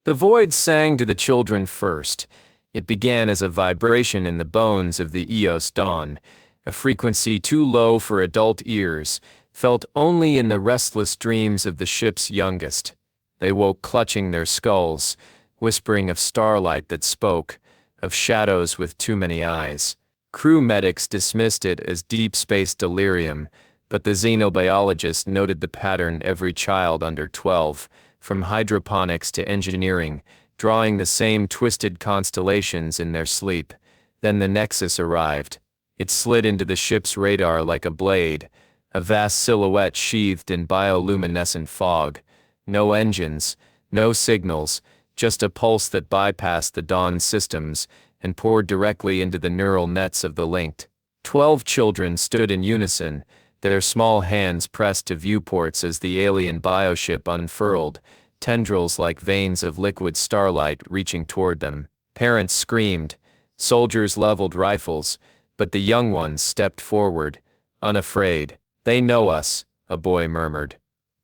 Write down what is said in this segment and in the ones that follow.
The void sang to the children first. It began as a vibration in the bones of the Eos Dawn, a frequency too low for adult ears, felt only in the restless dreams of the ship's youngest. They woke clutching their skulls, whispering of starlight that spoke, of shadows with too many eyes. Crew medics dismissed it as deep space delirium, but the xenobiologist noted the pattern: every child under 12, from hydroponics to engineering, drawing the same twisted constellations in their sleep. Then the Nexus arrived. It slid into the ship's radar like a blade, a vast silhouette sheathed in bioluminescent fog. No engines, no signals, just a pulse that bypassed the Dawn systems and poured directly into the neural nets of the linked. 12 children stood in unison, their small hands pressed to viewports as the alien bioship unfurled, tendrils like veins of liquid starlight reaching toward them. Parents screamed, soldiers leveled rifles, but the young ones stepped forward, unafraid. "They know us," a boy murmured,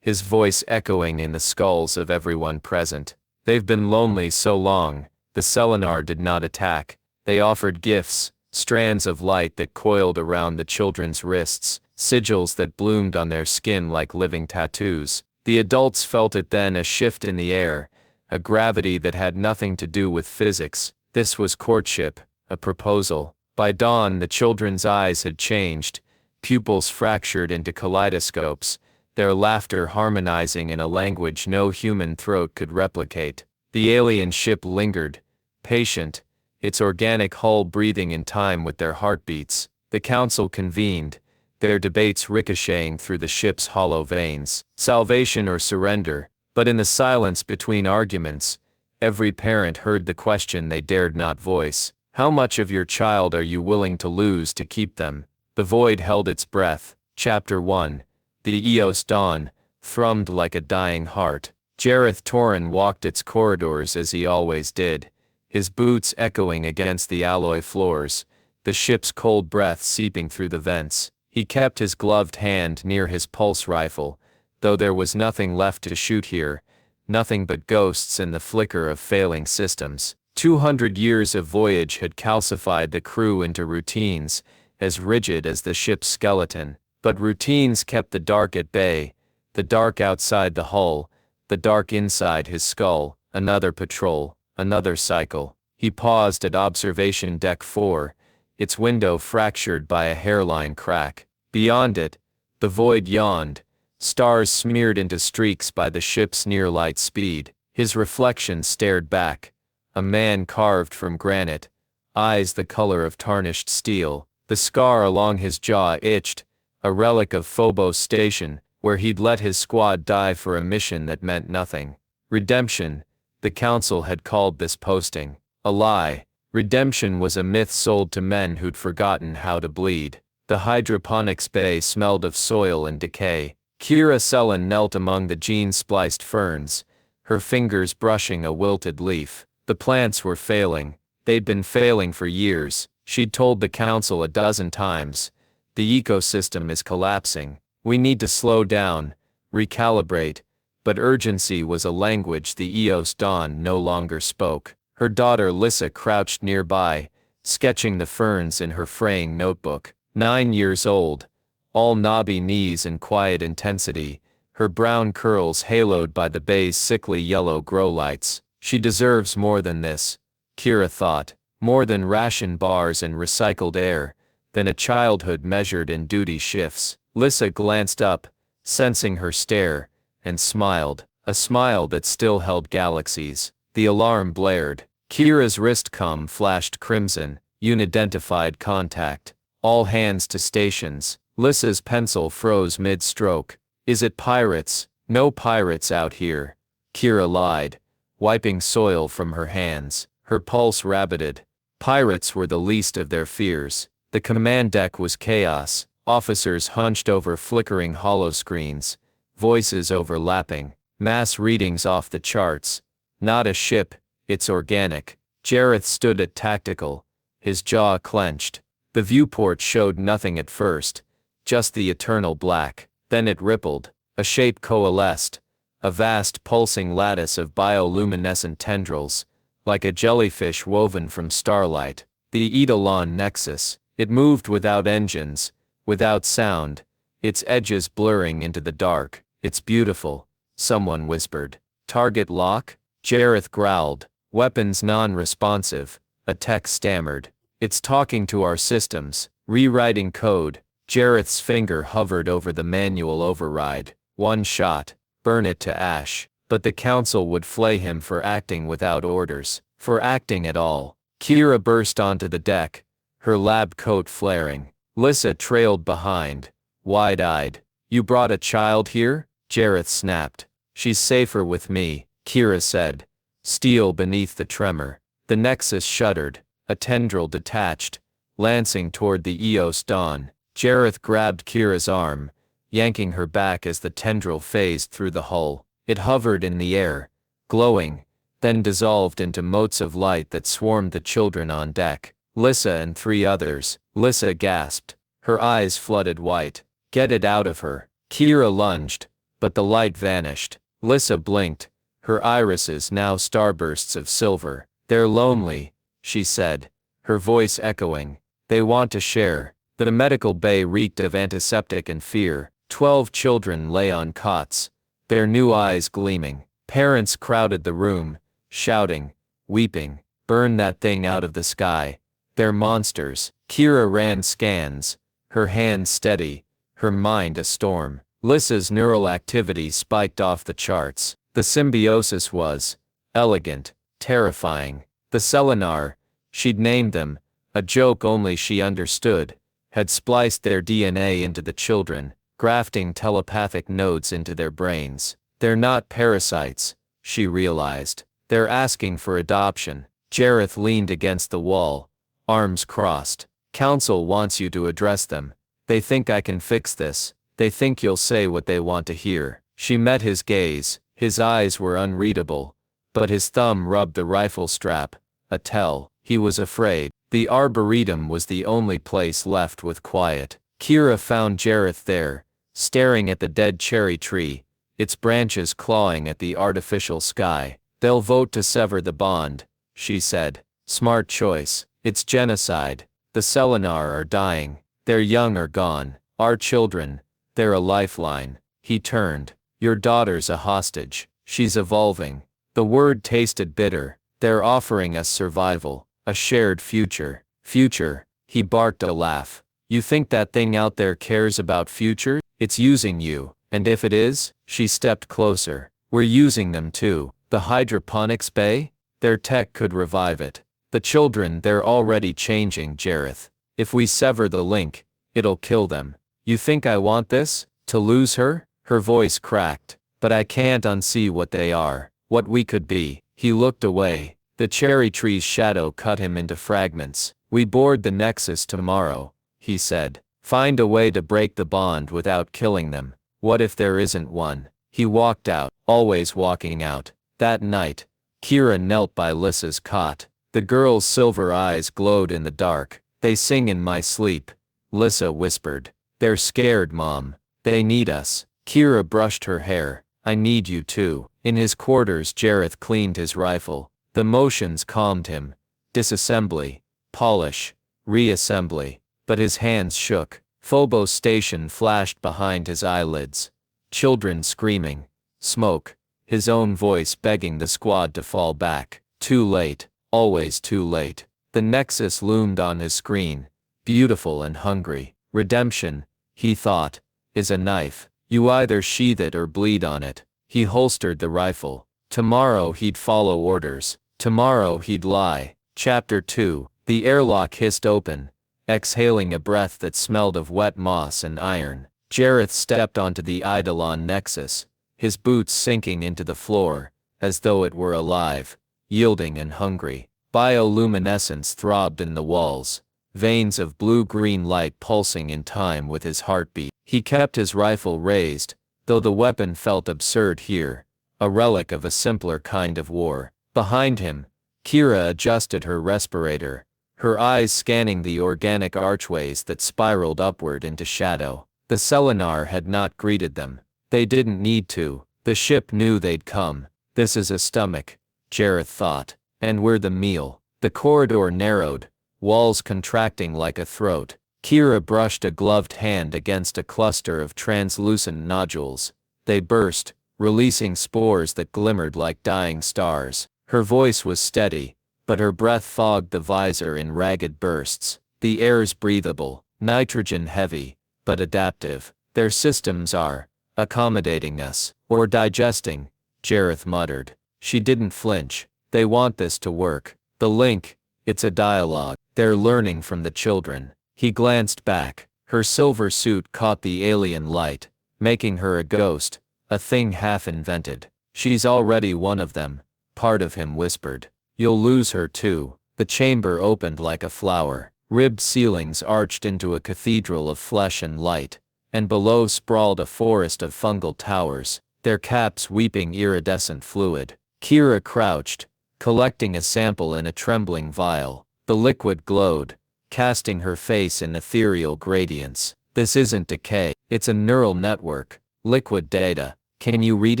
his voice echoing in the skulls of everyone present. "They've been lonely so long." The Selenar did not attack. They offered gifts, strands of light that coiled around the children's wrists, sigils that bloomed on their skin like living tattoos. The adults felt it then, a shift in the air, a gravity that had nothing to do with physics. This was courtship, a proposal. By dawn the children's eyes had changed, pupils fractured into kaleidoscopes, their laughter harmonizing in a language no human throat could replicate. The alien ship lingered, patient, its organic hull breathing in time with their heartbeats. The council convened, their debates ricocheting through the ship's hollow veins. Salvation or surrender, but in the silence between arguments, every parent heard the question they dared not voice. How much of your child are you willing to lose to keep them? The void held its breath. Chapter 1. The Eos Dawn thrummed like a dying heart. Jareth Torren walked its corridors as he always did, his boots echoing against the alloy floors, the ship's cold breath seeping through the vents. He kept his gloved hand near his pulse rifle, though there was nothing left to shoot here, nothing but ghosts and the flicker of failing systems. 200 years of voyage had calcified the crew into routines, as rigid as the ship's skeleton. But routines kept the dark at bay, the dark outside the hull, the dark inside his skull. Another patrol, another cycle. He paused at observation deck 4, its window fractured by a hairline crack. Beyond it, the void yawned, stars smeared into streaks by the ship's near light speed. His reflection stared back, a man carved from granite, eyes the color of tarnished steel. The scar along his jaw itched, a relic of Phobos Station, where he'd let his squad die for a mission that meant nothing. Redemption, the council had called this posting. A lie. Redemption was a myth sold to men who'd forgotten how to bleed. The hydroponics bay smelled of soil and decay. Kira Sellen knelt among the gene-spliced ferns, her fingers brushing a wilted leaf. The plants were failing. They'd been failing for years. She'd told the council a dozen times. The ecosystem is collapsing. We need to slow down, recalibrate. But urgency was a language the Eos Dawn no longer spoke. Her daughter Lissa crouched nearby, sketching the ferns in her fraying notebook. 9 years old, all knobby knees and quiet intensity, her brown curls haloed by the bay's sickly yellow grow lights. She deserves more than this, Kira thought, more than ration bars and recycled air, than a childhood measured in duty shifts. Lissa glanced up, sensing her stare, and smiled, a smile that still held galaxies. The alarm blared. Kira's wristcom flashed crimson, unidentified contact. All hands to stations. Lissa's pencil froze mid-stroke. Is it pirates? No pirates out here. Kira lied, wiping soil from her hands. Her pulse rabbited. Pirates were the least of their fears. The command deck was chaos, officers hunched over flickering holoscreens, voices overlapping, mass readings off the charts. Not a ship, it's organic. Jareth stood at tactical, his jaw clenched. The viewport showed nothing at first, just the eternal black. Then it rippled, a shape coalesced, a vast pulsing lattice of bioluminescent tendrils, like a jellyfish woven from starlight. The Eidolon Nexus. It moved without engines, without sound, its edges blurring into the dark. It's beautiful, someone whispered. Target lock? Jareth growled. Weapons non-responsive, a tech stammered. It's talking to our systems, rewriting code. Jareth's finger hovered over the manual override. One shot, burn it to ash. But the council would flay him for acting without orders, for acting at all. Kira burst onto the deck, her lab coat flaring. Lissa trailed behind, wide-eyed. You brought a child here? Jareth snapped. She's safer with me, Kira said. Steel beneath the tremor. The Nexus shuddered, a tendril detached, lancing toward the Eos Dawn. Jareth grabbed Kira's arm, yanking her back as the tendril phased through the hull. It hovered in the air, glowing, then dissolved into motes of light that swarmed the children on deck. Lissa and 3 others. Lissa gasped, her eyes flooded white. Get it out of her. Kira lunged, but the light vanished. Lissa blinked, her irises now starbursts of silver. They're lonely, she said, her voice echoing. They want to share. The medical bay reeked of antiseptic and fear. 12 children lay on cots, their new eyes gleaming. Parents crowded the room, shouting, weeping, burn that thing out of the sky. They're monsters. Kira ran scans, her hands steady, her mind a storm. Lissa's neural activity spiked off the charts. The symbiosis was elegant, terrifying. The Selenar, she'd named them, a joke only she understood, had spliced their DNA into the children, grafting telepathic nodes into their brains. They're not parasites, she realized. They're asking for adoption. Jareth leaned against the wall, arms crossed. Council wants you to address them. They think I can fix this. They think you'll say what they want to hear. She met his gaze. His eyes were unreadable, but his thumb rubbed the rifle strap, a tell. He was afraid. The Arboretum was the only place left with quiet. Kira found Jareth there, staring at the dead cherry tree, its branches clawing at the artificial sky. They'll vote to sever the bond, she said. Smart choice. It's genocide. The Selenar are dying. Their young are gone. Our children, they're a lifeline. He turned. Your daughter's a hostage. She's evolving. The word tasted bitter. They're offering us survival, a shared future. Future, he barked a laugh. You think that thing out there cares about future? It's using you, and if it is, she stepped closer. We're using them too. The hydroponics bay? Their tech could revive it. The children, they're already changing, Jareth. If we sever the link, it'll kill them. You think I want this? To lose her? Her voice cracked. But I can't unsee what they are, what we could be. He looked away. The cherry tree's shadow cut him into fragments. We board the Nexus tomorrow, he said. Find a way to break the bond without killing them. What if there isn't one? He walked out, always walking out. That night, Kira knelt by Lissa's cot. The girl's silver eyes glowed in the dark. They sing in my sleep, Lissa whispered. They're scared, Mom. They need us. Kira brushed her hair. I need you too. In his quarters, Jareth cleaned his rifle. The motions calmed him. Disassembly, polish, reassembly. But his hands shook. Phobos Station flashed behind his eyelids. Children screaming. Smoke. His own voice begging the squad to fall back. Too late. Always too late. The Nexus loomed on his screen. Beautiful and hungry. Redemption, he thought, is a knife. You either sheath it or bleed on it. He holstered the rifle. Tomorrow he'd follow orders. Tomorrow he'd lie. Chapter 2. The airlock hissed open, exhaling a breath that smelled of wet moss and iron. Jareth stepped onto the Eidolon Nexus, his boots sinking into the floor, as though it were alive, yielding and hungry. Bioluminescence throbbed in the walls, veins of blue-green light pulsing in time with his heartbeat. He kept his rifle raised, though the weapon felt absurd here, a relic of a simpler kind of war. Behind him, Kira adjusted her respirator, her eyes scanning the organic archways that spiraled upward into shadow. The Selenar had not greeted them. They didn't need to. The ship knew they'd come. This is a stomach, Jareth thought. And we're the meal. The corridor narrowed, walls contracting like a throat. Kira brushed a gloved hand against a cluster of translucent nodules. They burst, releasing spores that glimmered like dying stars. Her voice was steady, but her breath fogged the visor in ragged bursts. The air's breathable, nitrogen heavy, but adaptive. Their systems are accommodating us, or digesting, Jareth muttered. She didn't flinch. They want this to work. The link, it's a dialogue. They're learning from the children. He glanced back. Her silver suit caught the alien light, making her a ghost, a thing half invented. She's already one of them, part of him whispered. You'll lose her too. The chamber opened like a flower. Ribbed ceilings arched into a cathedral of flesh and light, and below sprawled a forest of fungal towers, their caps weeping iridescent fluid. Kira crouched, collecting a sample in a trembling vial. The liquid glowed, casting her face in ethereal gradients. This isn't decay, it's a neural network. Liquid data. Can you read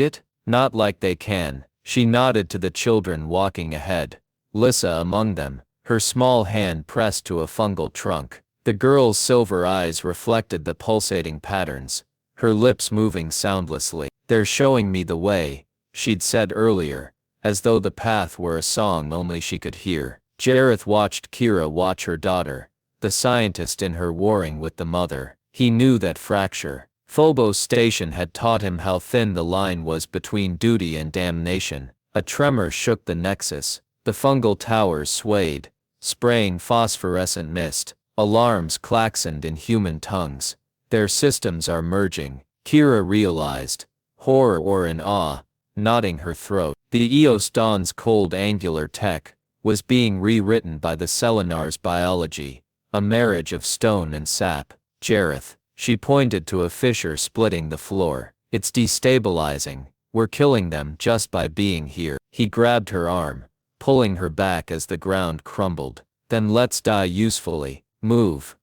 it? Not like they can. She nodded to the children walking ahead, Lissa among them, her small hand pressed to a fungal trunk. The girl's silver eyes reflected the pulsating patterns, her lips moving soundlessly. They're showing me the way, she'd said earlier, as though the path were a song only she could hear. Jareth watched Kira watch her daughter, the scientist in her warring with the mother. He knew that fracture. Phobos Station had taught him how thin the line was between duty and damnation. A tremor shook the Nexus. The fungal towers swayed, spraying phosphorescent mist. Alarms klaxoned in human tongues. Their systems are merging, Kira realized, horror or in awe, knotting her throat. The Eos Dawn's cold angular tech was being rewritten by the Selenar's biology, a marriage of stone and sap. Jareth, she pointed to a fissure splitting the floor. It's destabilizing. We're killing them just by being here. He grabbed her arm, pulling her back as the ground crumbled. Then let's die usefully. Move.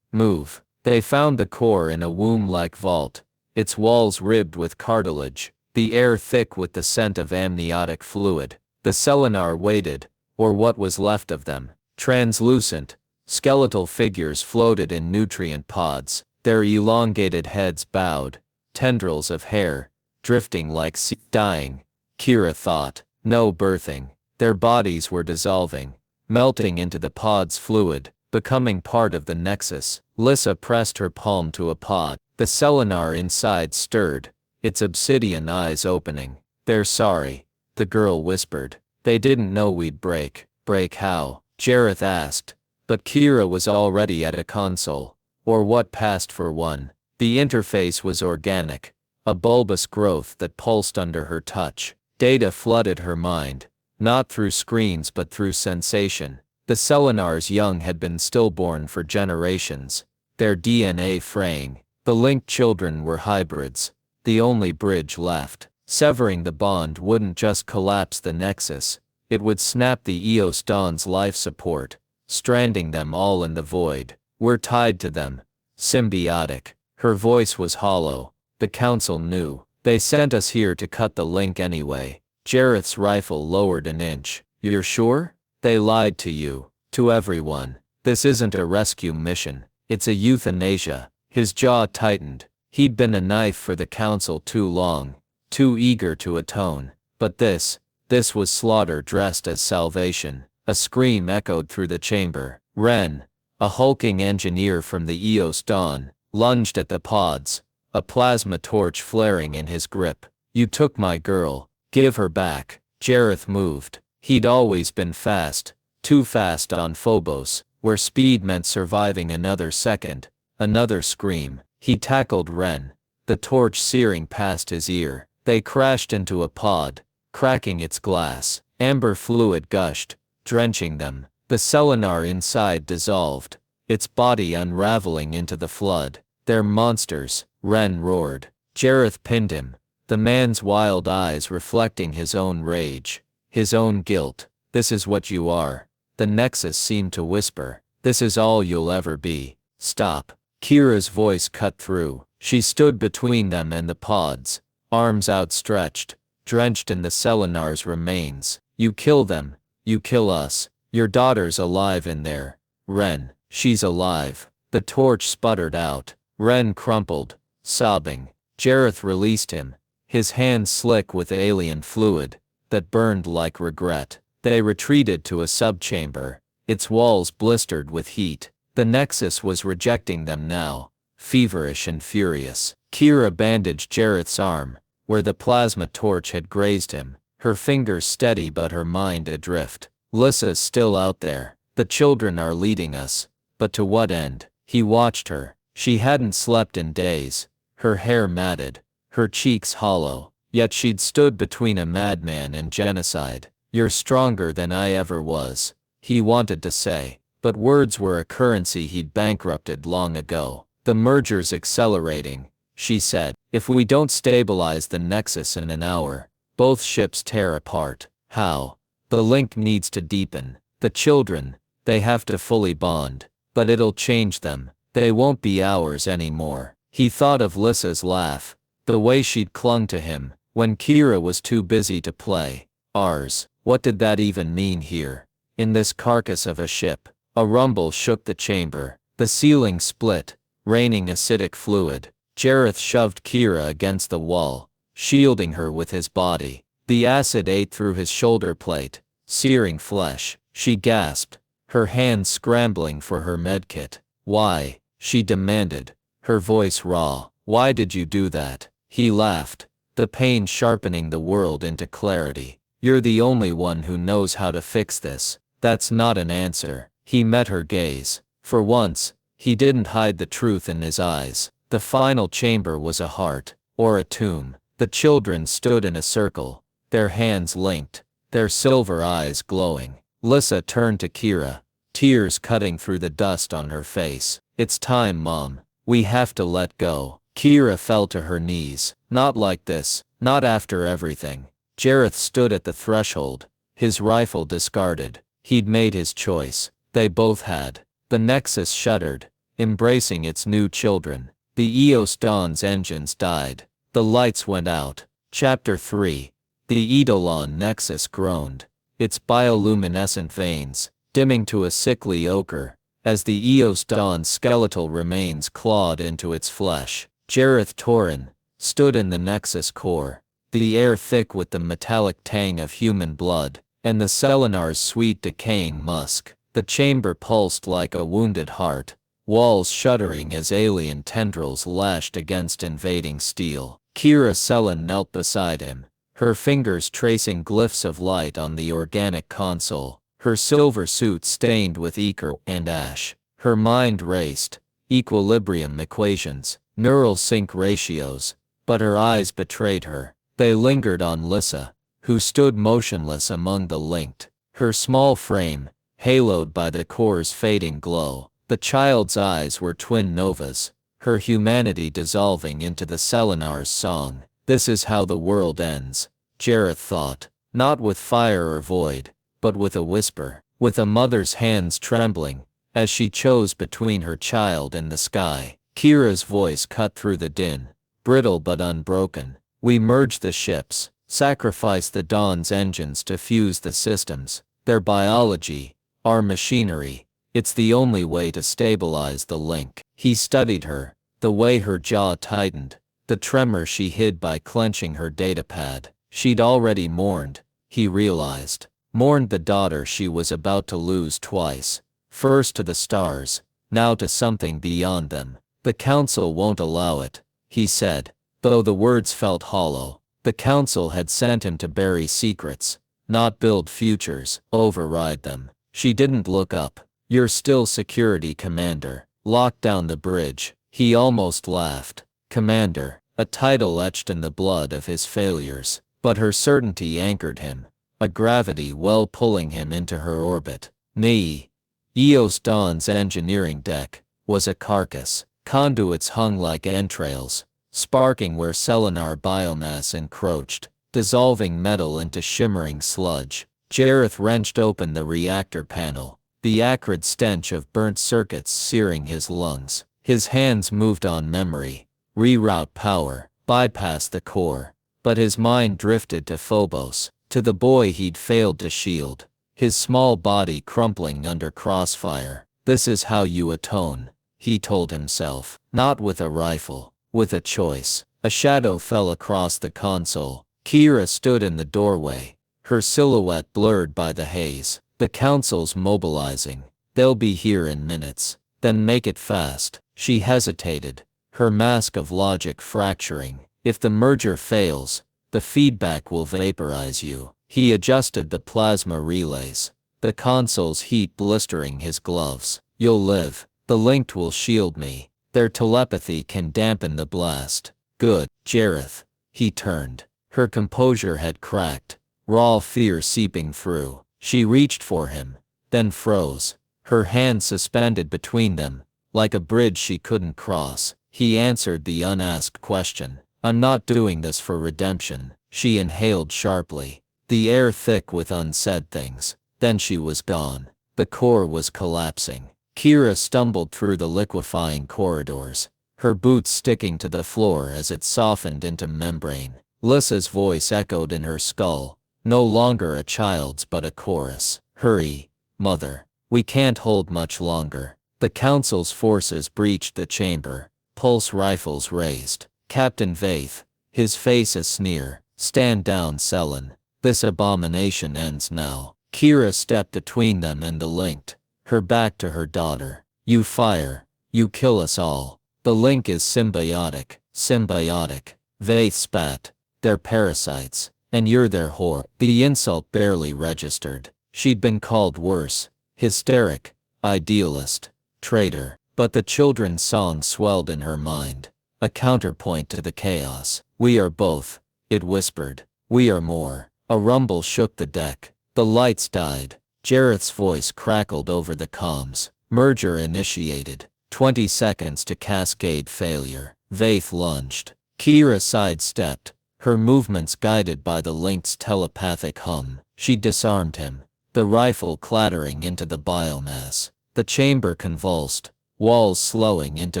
Move. They found the core in a womb-like vault, its walls ribbed with cartilage, the air thick with the scent of amniotic fluid. The Selenar waited, or what was left of them. Translucent, skeletal figures floated in nutrient pods, their elongated heads bowed, tendrils of hair, drifting like sea. Dying, Kira thought. No birthing. Their bodies were dissolving, melting into the pod's fluid, becoming part of the Nexus. Lissa pressed her palm to a pod. The Selenar inside stirred, its obsidian eyes opening. They're sorry, the girl whispered. They didn't know we'd break. Break how? Jareth asked. But Kira was already at a console, or what passed for one. The interface was organic, a bulbous growth that pulsed under her touch. Data flooded her mind, not through screens but through sensation. The Selenar's young had been stillborn for generations, their DNA fraying. The linked children were hybrids, the only bridge left. Severing the bond wouldn't just collapse the Nexus, it would snap the Eos Dawn's life support, stranding them all in the void. We're tied to them. Symbiotic. Her voice was hollow. The Council knew. They sent us here to cut the link anyway. Jareth's rifle lowered an inch. You're sure? They lied to you. To everyone. This isn't a rescue mission. It's a euthanasia. His jaw tightened. He'd been a knife for the Council too long, too eager to atone. But this was slaughter dressed as salvation. A scream echoed through the chamber. Ren, a hulking engineer from the Eos Dawn, lunged at the pods, a plasma torch flaring in his grip. You took my girl. Give her back. Jareth moved. He'd always been fast, too fast on Phobos, where speed meant surviving another second. Another scream. He tackled Ren, the torch searing past his ear. They crashed into a pod, cracking its glass. Amber fluid gushed, drenching them. The Selenar inside dissolved, its body unraveling into the flood. They're monsters, Ren roared. Jareth pinned him, the man's wild eyes reflecting his own rage, his own guilt. This is what you are. The Nexus seemed to whisper. This is all you'll ever be. Stop. Kira's voice cut through. She stood between them and the pods, arms outstretched, drenched in the Selenar's remains. You kill them, you kill us. Your daughter's alive in there. Ren, she's alive. The torch sputtered out. Ren crumpled, sobbing. Jareth released him, his hands slick with alien fluid that burned like regret. They retreated to a subchamber, its walls blistered with heat. The Nexus was rejecting them now, feverish and furious. Kira bandaged Jareth's arm, where the plasma torch had grazed him, her fingers steady but her mind adrift. Lissa's still out there. The children are leading us. But to what end? He watched her. She hadn't slept in days, her hair matted, her cheeks hollow, yet she'd stood between a madman and genocide. You're stronger than I ever was, he wanted to say, but words were a currency he'd bankrupted long ago. The merger's accelerating, she said. If we don't stabilize the Nexus in an hour, both ships tear apart. How? The link needs to deepen. The children, they have to fully bond. But it'll change them. They won't be ours anymore. He thought of Lissa's laugh, the way she'd clung to him, when Kira was too busy to play. Ours. What did that even mean here? In this carcass of a ship. A rumble shook the chamber. The ceiling split, raining acidic fluid. Jareth shoved Kira against the wall, shielding her with his body. The acid ate through his shoulder plate, searing flesh. She gasped, her hands scrambling for her medkit. Why? She demanded, her voice raw. Why did you do that? He laughed, the pain sharpening the world into clarity. You're the only one who knows how to fix this. That's not an answer. He met her gaze. For once, he didn't hide the truth in his eyes. The final chamber was a heart, or a tomb. The children stood in a circle, their hands linked, their silver eyes glowing. Lissa turned to Kira, tears cutting through the dust on her face. It's time, Mom. We have to let go. Kira fell to her knees. Not like this, not after everything. Jareth stood at the threshold, his rifle discarded. He'd made his choice. They both had. The Nexus shuddered, embracing its new children. The Eos Dawn's engines died. The lights went out. Chapter 3. The Eidolon Nexus groaned, its bioluminescent veins dimming to a sickly ochre, as the Eos Dawn's skeletal remains clawed into its flesh. Jareth Torin stood in the Nexus core, the air thick with the metallic tang of human blood, and the Selenar's sweet decaying musk. The chamber pulsed like a wounded heart, walls shuddering as alien tendrils lashed against invading steel. Kira Selen knelt beside him, her fingers tracing glyphs of light on the organic console, her silver suit stained with ichor and ash. Her mind raced, equilibrium equations, neural sync ratios, but her eyes betrayed her. They lingered on Lissa, who stood motionless among the linked, her small frame haloed by the core's fading glow. The child's eyes were twin novas, her humanity dissolving into the Selenar's song. This is how the world ends, Jareth thought, not with fire or void, but with a whisper, with a mother's hands trembling, as she chose between her child and the sky. Kira's voice cut through the din, brittle but unbroken. We merge the ships, sacrifice the Dawn's engines to fuse the systems, their biology, our machinery. It's the only way to stabilize the link. He studied her, the way her jaw tightened, the tremor she hid by clenching her datapad. She'd already mourned, he realized. Mourned the daughter she was about to lose twice. First to the stars, now to something beyond them. The Council won't allow it, he said, though the words felt hollow. The Council had sent him to bury secrets, not build futures, override them. She didn't look up. You're still security commander. Lock down the bridge. He almost laughed. Commander, a title etched in the blood of his failures. But her certainty anchored him, a gravity well pulling him into her orbit. Nei. Eos Dawn's engineering deck was a carcass. Conduits hung like entrails, sparking where Selenar biomass encroached, dissolving metal into shimmering sludge. Jareth wrenched open the reactor panel, the acrid stench of burnt circuits searing his lungs. His hands moved on memory, reroute power, bypass the core. but his mind drifted to Phobos, to the boy he'd failed to shield, his small body crumpling under crossfire. This is how you atone, he told himself. Not with a rifle, with a choice. A shadow fell across the console. Kira stood in the doorway, her silhouette blurred by the haze. The council's mobilizing. They'll be here in minutes. Then make it fast. She hesitated, her mask of logic fracturing. If the merger fails, the feedback will vaporize you. He adjusted the plasma relays, the console's heat blistering his gloves. You'll live. The linked will shield me. Their telepathy can dampen the blast. Good, Jareth. He turned. Her composure had cracked, raw fear seeping through. She reached for him, then froze, her hand suspended between them, like a bridge she couldn't cross. He answered the unasked question. I'm not doing this for redemption. She inhaled sharply, the air thick with unsaid things. Then she was gone. The core was collapsing. Kira stumbled through the liquefying corridors, her boots sticking to the floor as it softened into membrane. Lissa's voice echoed in her skull, no longer a child's but a chorus. Hurry, mother. We can't hold much longer. The council's forces breached the chamber, pulse rifles raised. Captain Vaith, his face a sneer. Stand down, Selen. This abomination ends now. Kira stepped between them and the linked, her back to her daughter. You fire. You kill us all. The link is symbiotic. Symbiotic. Vaith spat. They're parasites. And you're their whore. The insult barely registered. She'd been called worse. Hysteric. Idealist. Traitor. But the children's song swelled in her mind. A counterpoint to the chaos. We are both. It whispered. We are more. A rumble shook the deck. The lights died. Jareth's voice crackled over the comms. Merger initiated. 20 seconds to cascade failure. Vaith lunged. Kira sidestepped, her movements guided by the linked's telepathic hum. She disarmed him, the rifle clattering into the biomass. The chamber convulsed, walls slowing into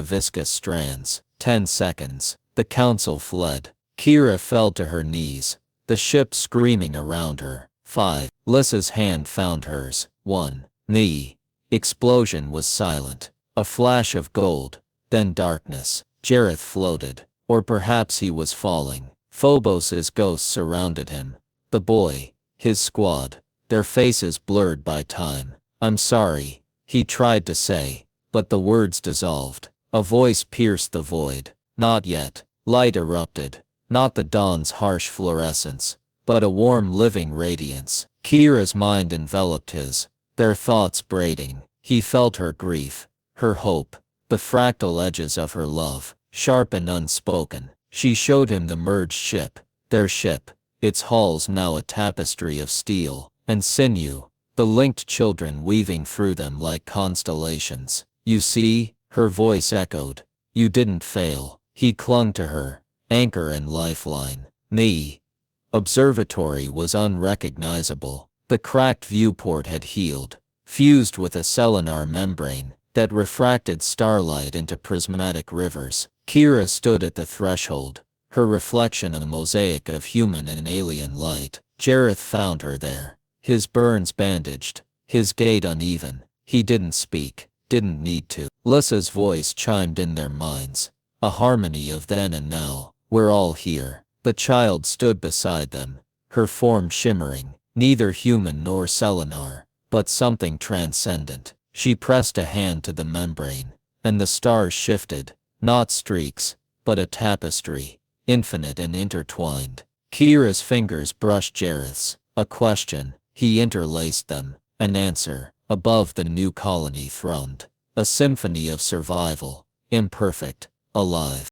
viscous strands. 10 seconds. The council fled. Kira fell to her knees, the ship screaming around her. 5. Lissa's hand found hers. 1. The explosion was silent. A flash of gold, then darkness. Jareth floated, or perhaps he was falling. Phobos's ghosts surrounded him. The boy, his squad, their faces blurred by time. I'm sorry, he tried to say, but the words dissolved. A voice pierced the void. Not yet. Light erupted. Not the dawn's harsh fluorescence, but a warm living radiance. Kira's mind enveloped his, their thoughts braiding. He felt her grief, her hope, the fractal edges of her love, sharp and unspoken. She showed him the merged ship, their ship, its hulls now a tapestry of steel and sinew, the linked children weaving through them like constellations. You see, her voice echoed. You didn't fail. He clung to her, anchor and lifeline. The observatory was unrecognizable. The cracked viewport had healed, fused with a selenar membrane that refracted starlight into prismatic rivers. Kira stood at the threshold, her reflection a mosaic of human and alien light. Jareth found her there, his burns bandaged, his gait uneven. He didn't speak, didn't need to. Lissa's voice chimed in their minds, a harmony of then and now. We're all here. The child stood beside them, her form shimmering, neither human nor selenar, but something transcendent. She pressed a hand to the membrane, and the stars shifted, not streaks, but a tapestry, infinite and intertwined. Kira's fingers brushed Jareth's. A question. He interlaced them. An answer. Above the new colony throned. A symphony of survival. Imperfect. Alive.